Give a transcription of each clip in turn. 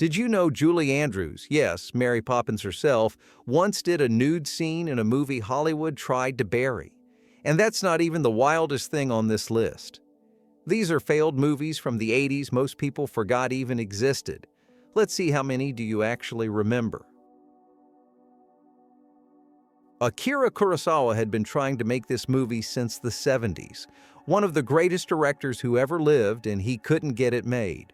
Did you know Julie Andrews, yes, Mary Poppins herself, once did a nude scene in a movie Hollywood tried to bury? And that's not even the wildest thing on this list. These are failed movies from the 80s most people forgot even existed. Let's see how many do you actually remember. Akira Kurosawa had been trying to make this movie since the 70s, one of the greatest directors who ever lived, and he couldn't get it made.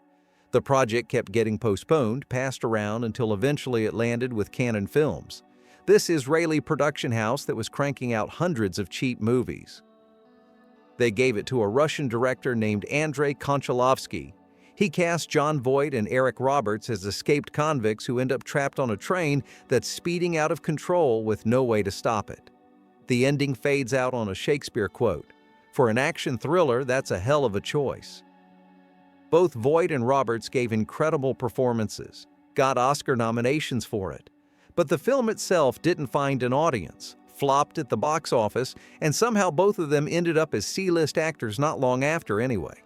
The project kept getting postponed, passed around until eventually it landed with Cannon Films, this Israeli production house that was cranking out hundreds of cheap movies. They gave it to a Russian director named Andrei Konchalovsky. He cast Jon Voight and Eric Roberts as escaped convicts who end up trapped on a train that's speeding out of control with no way to stop it. The ending fades out on a Shakespeare quote. For an action thriller, that's a hell of a choice. Both Voight and Roberts gave incredible performances, got Oscar nominations for it. But the film itself didn't find an audience, flopped at the box office, and somehow both of them ended up as C-list actors not long after anyway.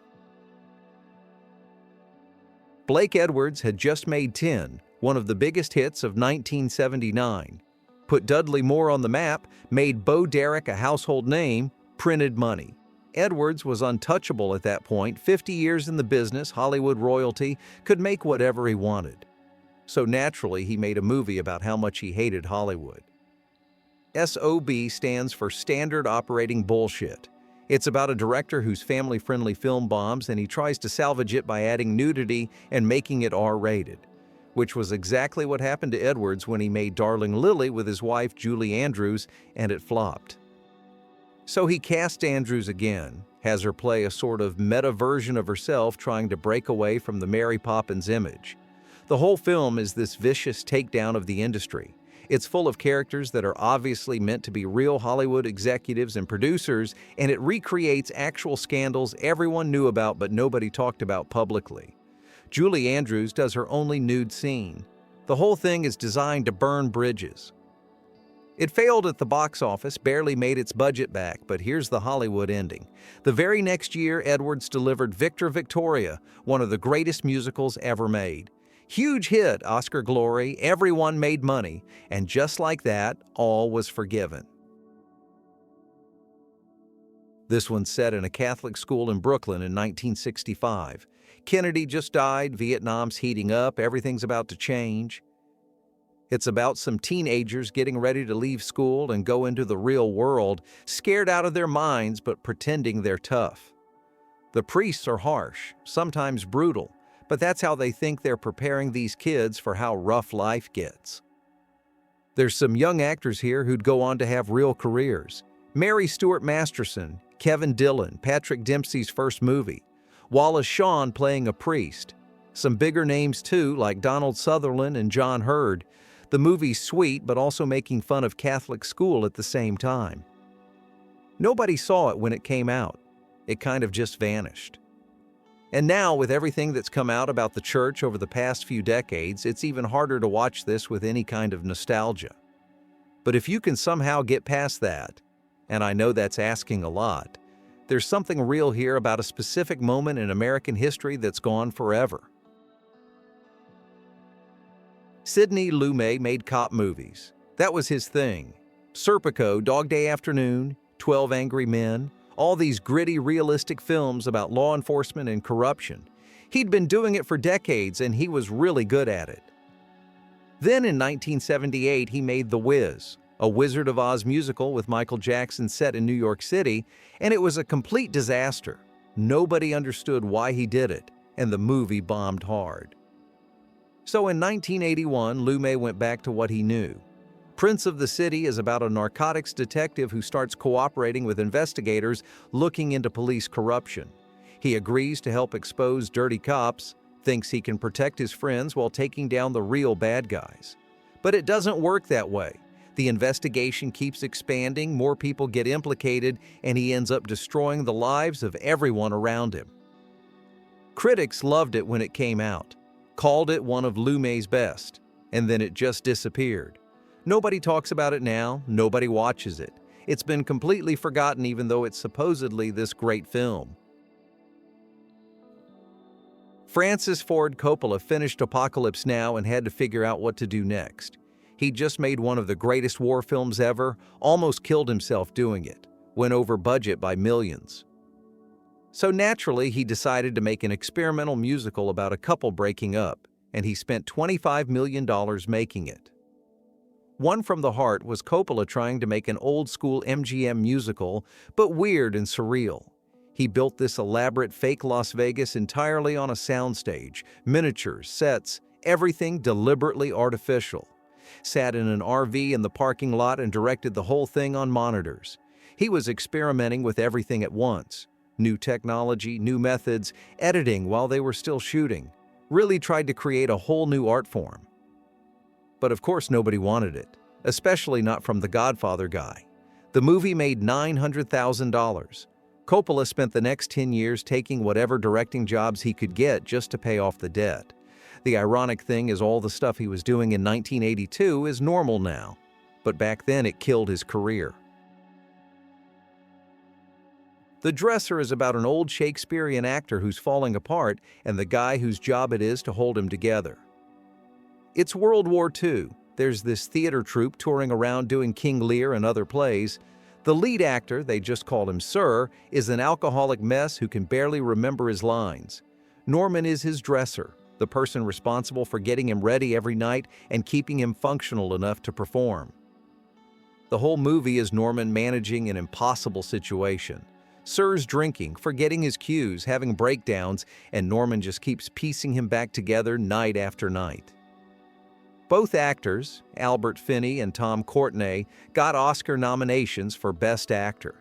Blake Edwards had just made 10, one of the biggest hits of 1979. Put Dudley Moore on the map, made Bo Derek a household name, printed money. Edwards was untouchable at that point. 50 years in the business, Hollywood royalty, could make whatever he wanted. So naturally, he made a movie about how much he hated Hollywood. S.O.B stands for Standard Operating Bullshit. It's about a director whose family-friendly film bombs, and he tries to salvage it by adding nudity and making it R-rated, which was exactly what happened to Edwards when he made Darling Lily with his wife Julie Andrews, and it flopped. So he cast Andrews again, has her play a sort of meta version of herself trying to break away from the Mary Poppins image. The whole film is this vicious takedown of the industry. It's full of characters that are obviously meant to be real Hollywood executives and producers, and it recreates actual scandals everyone knew about but nobody talked about publicly. Julie Andrews does her only nude scene. The whole thing is designed to burn bridges. It failed at the box office, barely made its budget back, but here's the Hollywood ending. The very next year, Edwards delivered Victor Victoria, one of the greatest musicals ever made. Huge hit, Oscar glory, everyone made money, and just like that, all was forgiven. This one's set in a Catholic school in Brooklyn in 1965. Kennedy just died, Vietnam's heating up, everything's about to change. It's about some teenagers getting ready to leave school and go into the real world, scared out of their minds but pretending they're tough. The priests are harsh, sometimes brutal, but that's how they think they're preparing these kids for how rough life gets. There's some young actors here who'd go on to have real careers. Mary Stuart Masterson, Kevin Dillon, Patrick Dempsey's first movie, Wallace Shawn playing a priest. Some bigger names too, like Donald Sutherland and John Hurd. The movie's sweet, but also making fun of Catholic school at the same time. Nobody saw it when it came out. It kind of just vanished. And now, with everything that's come out about the church over the past few decades, it's even harder to watch this with any kind of nostalgia. But if you can somehow get past that, and I know that's asking a lot, there's something real here about a specific moment in American history that's gone forever. Sidney Lumet made cop movies. That was his thing. Serpico, Dog Day Afternoon, 12 Angry Men, all these gritty, realistic films about law enforcement and corruption. He'd been doing it for decades, and he was really good at it. Then in 1978, he made The Wiz, a Wizard of Oz musical with Michael Jackson set in New York City, and it was a complete disaster. Nobody understood why he did it, and the movie bombed hard. So in 1981, Lumet went back to what he knew. Prince of the City is about a narcotics detective who starts cooperating with investigators looking into police corruption. He agrees to help expose dirty cops, thinks he can protect his friends while taking down the real bad guys. But it doesn't work that way. The investigation keeps expanding, more people get implicated, and he ends up destroying the lives of everyone around him. Critics loved it when it came out, called it one of Lumet's best, and then it just disappeared. Nobody talks about it now, nobody watches it. It's been completely forgotten even though it's supposedly this great film. Francis Ford Coppola finished Apocalypse Now and had to figure out what to do next. He just made one of the greatest war films ever, almost killed himself doing it, went over budget by millions. So naturally, he decided to make an experimental musical about a couple breaking up, and he spent $25 million making it. One from the Heart was Coppola trying to make an old-school MGM musical, but weird and surreal. He built this elaborate fake Las Vegas entirely on a soundstage, miniatures, sets, everything deliberately artificial. Sat in an RV in the parking lot and directed the whole thing on monitors. He was experimenting with everything at once. New technology, new methods, editing while they were still shooting. Really tried to create a whole new art form. But of course nobody wanted it, especially not from the Godfather guy. The movie made $900,000. Coppola spent the next 10 years taking whatever directing jobs he could get just to pay off the debt. The ironic thing is all the stuff he was doing in 1982 is normal now, but back then it killed his career. The Dresser is about an old Shakespearean actor who's falling apart and the guy whose job it is to hold him together. It's World War II. There's this theater troupe touring around doing King Lear and other plays. The lead actor, they just call him Sir, is an alcoholic mess who can barely remember his lines. Norman is his dresser, the person responsible for getting him ready every night and keeping him functional enough to perform. The whole movie is Norman managing an impossible situation. Sir's drinking, forgetting his cues, having breakdowns, and Norman just keeps piecing him back together night after night. Both actors, Albert Finney and Tom Courtenay, got Oscar nominations for Best Actor.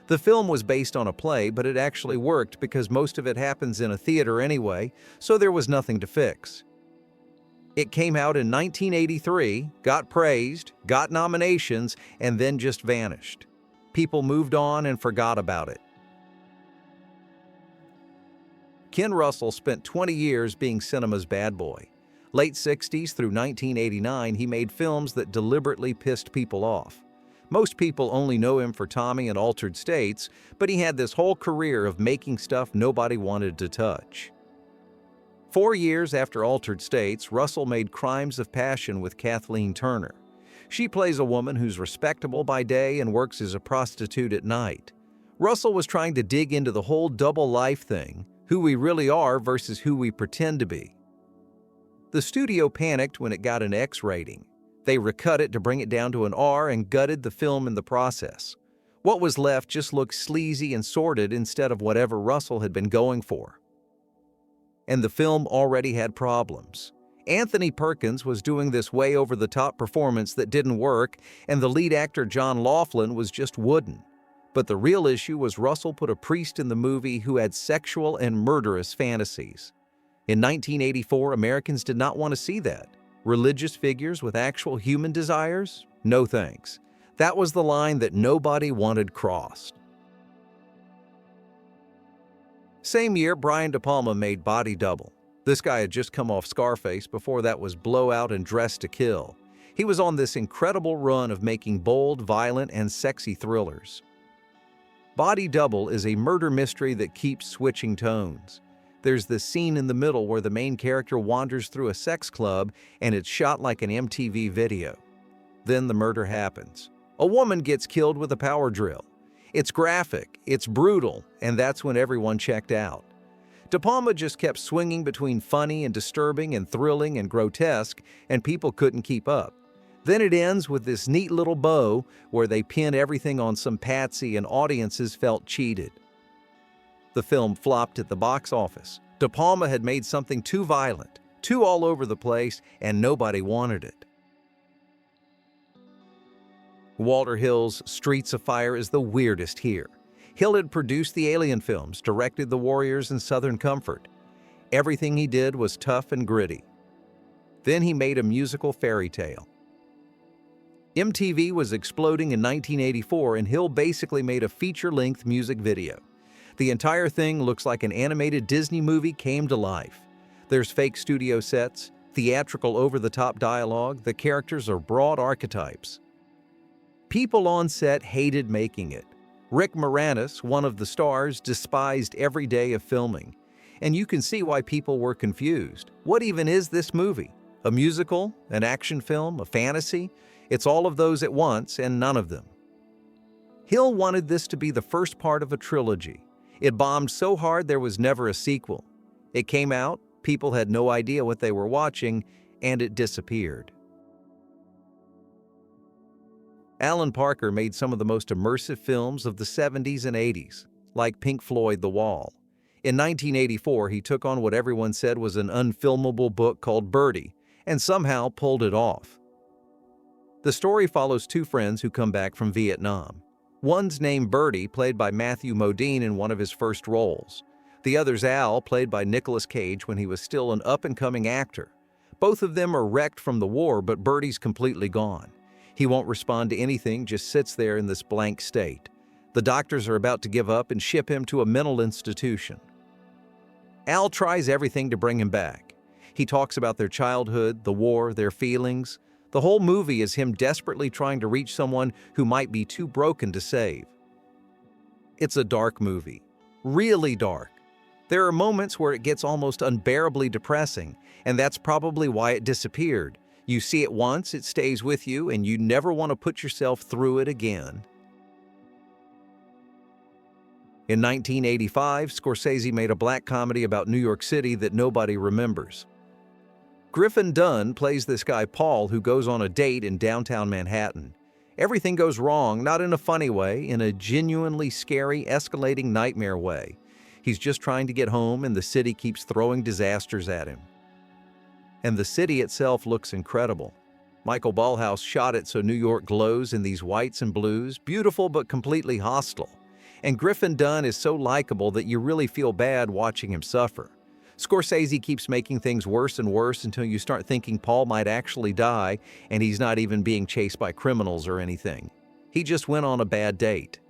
The film was based on a play, but it actually worked because most of it happens in a theater anyway, so there was nothing to fix. It came out in 1983, got praised, got nominations, and then just vanished. People moved on and forgot about it. Ken Russell spent 20 years being cinema's bad boy. Late 60s through 1989, he made films that deliberately pissed people off. Most people only know him for Tommy and Altered States, but he had this whole career of making stuff nobody wanted to touch. 4 years after Altered States, Russell made Crimes of Passion with Kathleen Turner. She plays a woman who's respectable by day and works as a prostitute at night. Russell was trying to dig into the whole double life thing, who we really are versus who we pretend to be. The studio panicked when it got an X rating. They recut it to bring it down to an R and gutted the film in the process. What was left just looked sleazy and sordid instead of whatever Russell had been going for. And the film already had problems. Anthony Perkins was doing this way over-the-top performance that didn't work, and the lead actor John Laughlin was just wooden. But the real issue was Russell put a priest in the movie who had sexual and murderous fantasies. In 1984, Americans did not want to see that. Religious figures with actual human desires? No thanks. That was the line that nobody wanted crossed. Same year, Brian De Palma made Body Double. This guy had just come off Scarface, before that was Blowout and Dressed to Kill. He was on this incredible run of making bold, violent, and sexy thrillers. Body Double is a murder mystery that keeps switching tones. There's this scene in the middle where the main character wanders through a sex club and it's shot like an MTV video. Then the murder happens. A woman gets killed with a power drill. It's graphic, it's brutal, and that's when everyone checked out. De Palma just kept swinging between funny and disturbing and thrilling and grotesque, and people couldn't keep up. Then it ends with this neat little bow where they pin everything on some patsy and audiences felt cheated. The film flopped at the box office. De Palma had made something too violent, too all over the place, and nobody wanted it. Walter Hill's Streets of Fire is the weirdest here. Hill had produced the Alien films, directed The Warriors and Southern Comfort. Everything he did was tough and gritty. Then he made a musical fairy tale. MTV was exploding in 1984, and Hill basically made a feature-length music video. The entire thing looks like an animated Disney movie came to life. There's fake studio sets, theatrical over-the-top dialogue, the characters are broad archetypes. People on set hated making it. Rick Moranis, one of the stars, despised every day of filming. And you can see why people were confused. What even is this movie? A musical? An action film? A fantasy? It's all of those at once and none of them. Hill wanted this to be the first part of a trilogy. It bombed so hard there was never a sequel. It came out, people had no idea what they were watching, and it disappeared. Alan Parker made some of the most immersive films of the 70s and 80s, like Pink Floyd The Wall. In 1984, he took on what everyone said was an unfilmable book called Birdy, and somehow pulled it off. The story follows two friends who come back from Vietnam. One's named Birdy, played by Matthew Modine in one of his first roles. The other's Al, played by Nicolas Cage when he was still an up-and-coming actor. Both of them are wrecked from the war, but Birdy's completely gone. He won't respond to anything, just sits there in this blank state. The doctors are about to give up and ship him to a mental institution. Al tries everything to bring him back. He talks about their childhood, the war, their feelings. The whole movie is him desperately trying to reach someone who might be too broken to save. It's a dark movie. Really dark. There are moments where it gets almost unbearably depressing, and that's probably why it disappeared. You see it once, it stays with you, and you never want to put yourself through it again. In 1985, Scorsese made a black comedy about New York City that nobody remembers. Griffin Dunne plays this guy Paul who goes on a date in downtown Manhattan. Everything goes wrong, not in a funny way, in a genuinely scary, escalating nightmare way. He's just trying to get home and the city keeps throwing disasters at him. And the city itself looks incredible. Michael Ballhaus shot it so New York glows in these whites and blues, beautiful but completely hostile. And Griffin Dunne is so likable that you really feel bad watching him suffer. Scorsese keeps making things worse and worse until you start thinking Paul might actually die and he's not even being chased by criminals or anything. He just went on a bad date.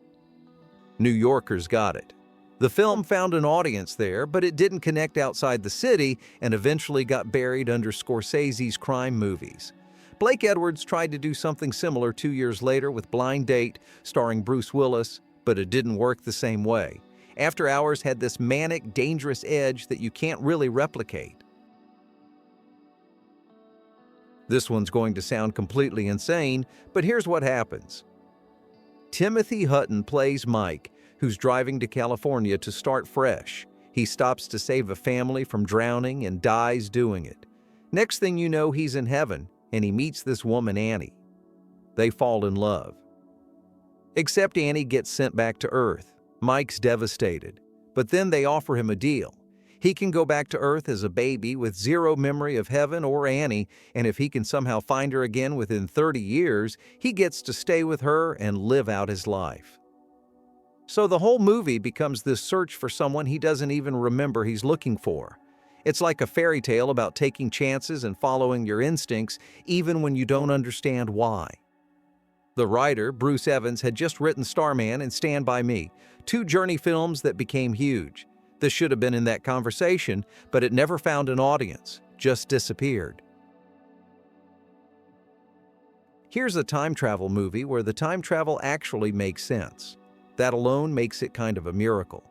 New Yorkers got it. The film found an audience there, but it didn't connect outside the city and eventually got buried under Scorsese's crime movies. Blake Edwards tried to do something similar 2 years later with Blind Date, starring Bruce Willis, but it didn't work the same way. After Hours had this manic, dangerous edge that you can't really replicate. This one's going to sound completely insane, but here's what happens. Timothy Hutton plays Mike, who's driving to California to start fresh. He stops to save a family from drowning and dies doing it. Next thing you know, he's in heaven, and he meets this woman, Annie. They fall in love. Except Annie gets sent back to Earth. Mike's devastated. But then they offer him a deal. He can go back to Earth as a baby with zero memory of heaven or Annie, and if he can somehow find her again within 30 years, he gets to stay with her and live out his life. So the whole movie becomes this search for someone he doesn't even remember he's looking for. It's like a fairy tale about taking chances and following your instincts even when you don't understand why. The writer, Bruce Evans, had just written Starman and Stand By Me, two Journey films that became huge. This should have been in that conversation, but it never found an audience, just disappeared. Here's a time travel movie where the time travel actually makes sense. That alone makes it kind of a miracle.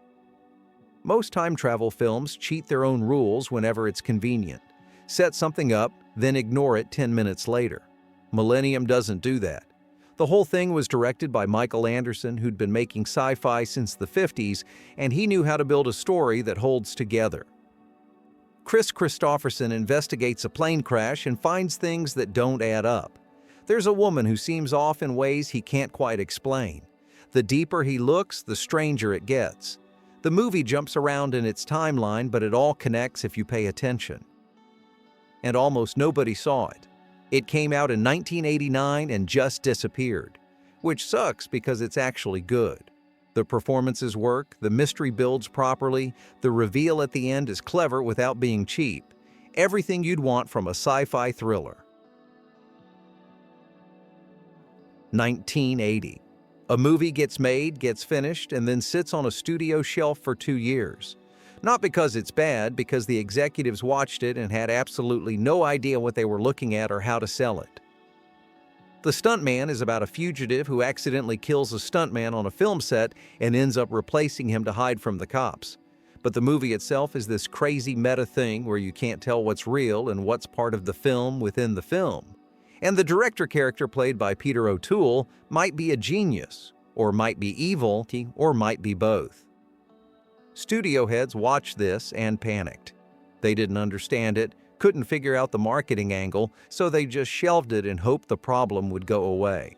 Most time travel films cheat their own rules whenever it's convenient. Set something up, then ignore it 10 minutes later. Millennium doesn't do that. The whole thing was directed by Michael Anderson, who'd been making sci-fi since the 50s, and he knew how to build a story that holds together. Chris Christopherson investigates a plane crash and finds things that don't add up. There's a woman who seems off in ways he can't quite explain. The deeper he looks, the stranger it gets. The movie jumps around in its timeline, but it all connects if you pay attention. And almost nobody saw it. It came out in 1989 and just disappeared, which sucks because it's actually good. The performances work, the mystery builds properly, the reveal at the end is clever without being cheap. Everything you'd want from a sci-fi thriller. 1980. A movie gets made, gets finished, and then sits on a studio shelf for 2 years. Not because it's bad, because the executives watched it and had absolutely no idea what they were looking at or how to sell it. The Stunt Man is about a fugitive who accidentally kills a stuntman on a film set and ends up replacing him to hide from the cops. but the movie itself is this crazy meta thing where you can't tell what's real and what's part of the film within the film. And the director character played by Peter O'Toole might be a genius, or might be evil, or might be both. Studio heads watched this and panicked. They didn't understand it, couldn't figure out the marketing angle, so they just shelved it and hoped the problem would go away.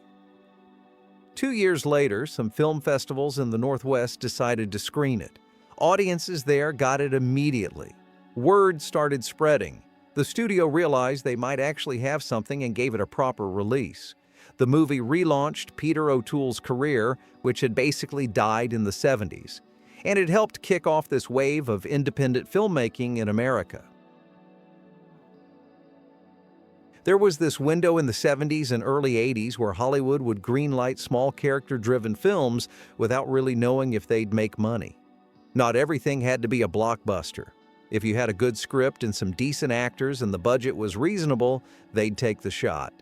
2 years later, some film festivals in the Northwest decided to screen it. Audiences there got it immediately. Word started spreading. The studio realized they might actually have something and gave it a proper release. The movie relaunched Peter O'Toole's career, which had basically died in the 70s, and it helped kick off this wave of independent filmmaking in America. There was this window in the 70s and early 80s where Hollywood would greenlight small character-driven films without really knowing if they'd make money. Not everything had to be a blockbuster. If you had a good script and some decent actors and the budget was reasonable, they'd take the shot.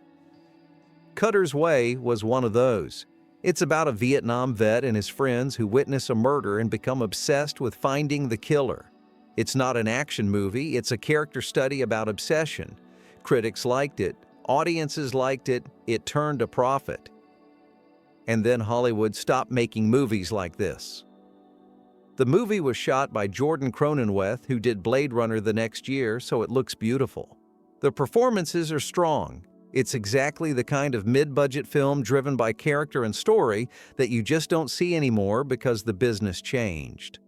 Cutter's Way was one of those. It's about a Vietnam vet and his friends who witness a murder and become obsessed with finding the killer. It's not an action movie, it's a character study about obsession. Critics liked it, audiences liked it, it turned a profit. And then Hollywood stopped making movies like this. The movie was shot by Jordan Cronenweth, who did Blade Runner the next year, so it looks beautiful. The performances are strong. It's exactly the kind of mid-budget film driven by character and story that you just don't see anymore because the business changed.